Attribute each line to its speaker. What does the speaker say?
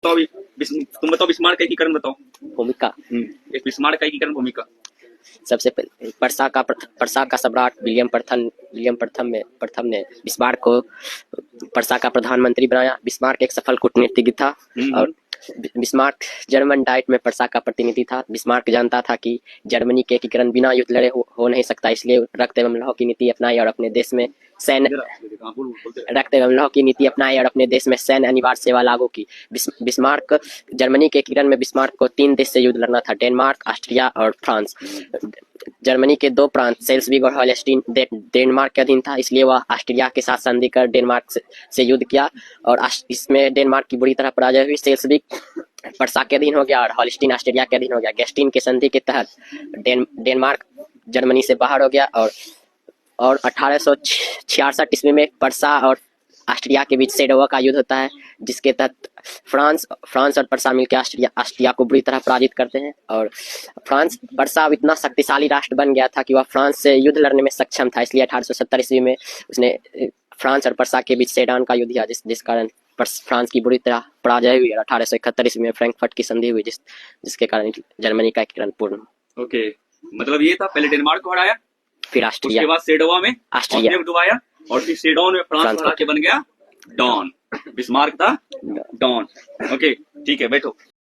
Speaker 1: बताओ अभी तुम बताओ बिस्मार्क का एकीकरण बताओ।
Speaker 2: भूमिका।
Speaker 1: इस बिस्मार्क का एकीकरण भूमिका।
Speaker 2: सबसे पहले पर्सा का सम्राट विलियम प्रथम ने बिस्मार्क को पर्सा का प्रधानमंत्री बनाया। बिस्मार्क एक सफल कूटनीतिज्ञ था और बिस्मार्क जर्मन डाइट में पर्सा का प्रतिनिधि था। बिस्मार्क जानता था कि जर्मनी के एकीकरण बिना युद्ध लड़े हो नहीं सकता, इसलिए रक्त एवं लौह की नीति अपनाई और अपने देश में सैन्य अनिवार्य सेवा लागू की। बिस्मार्क जर्मनी के एकीकरण में बिस्मार्क को 3 देश से युद्ध लड़ना था, डेनमार्क, ऑस्ट्रिया और फ्रांस। जर्मनी के 2 प्रांत सेल्सविग और हॉलस्टीन डेनमार्क के अधीन था, इसलिए वह ऑस्ट्रिया के साथ संधि कर डेनमार्क से युद्ध किया और इसमें डेनमार्क की बुरी तरह पराजय हुई। सेल्सविग पर्सा के अधीन हो गया और हॉलस्टीन ऑस्ट्रिया के अधीन हो गया। गेस्टिन के संधि के तहत डेनमार्क जर्मनी से बाहर हो गया और 1866 ईस्वी में पर्सा और ऑस्ट्रिया के बीच सेडोवा का युद्ध होता है, जिसके तहत फ्रांस और पर्सा मिलकर ऑस्ट्रिया को बुरी तरह पराजित करते हैं और पर्सा अब इतना शक्तिशाली राष्ट्र बन गया था कि वह फ्रांस से युद्ध लड़ने में सक्षम था। इसलिए 1870 ईस्वी में उसने फ्रांस और पर्सा के बीच सेडान का युद्ध किया, जिस कारण फ्रांस की बुरी तरह पराजय हुई और 1871 ईस्वी में फ्रैंकफर्ट की संधि हुई, जिसके कारण जर्मनी का एकीकरण पूर्ण।
Speaker 1: ओके, मतलब ये था, पहले डेनमार्क को हराया,
Speaker 2: फिर ऑस्ट्रिया,
Speaker 1: उसके बाद सेडोवा में ऑस्ट्रिया को डुबाया और फिर सेडोन में फ्रांस हरा के बन गया डॉन। बिस्मार्क था डॉन। ओके ठीक है, बैठो।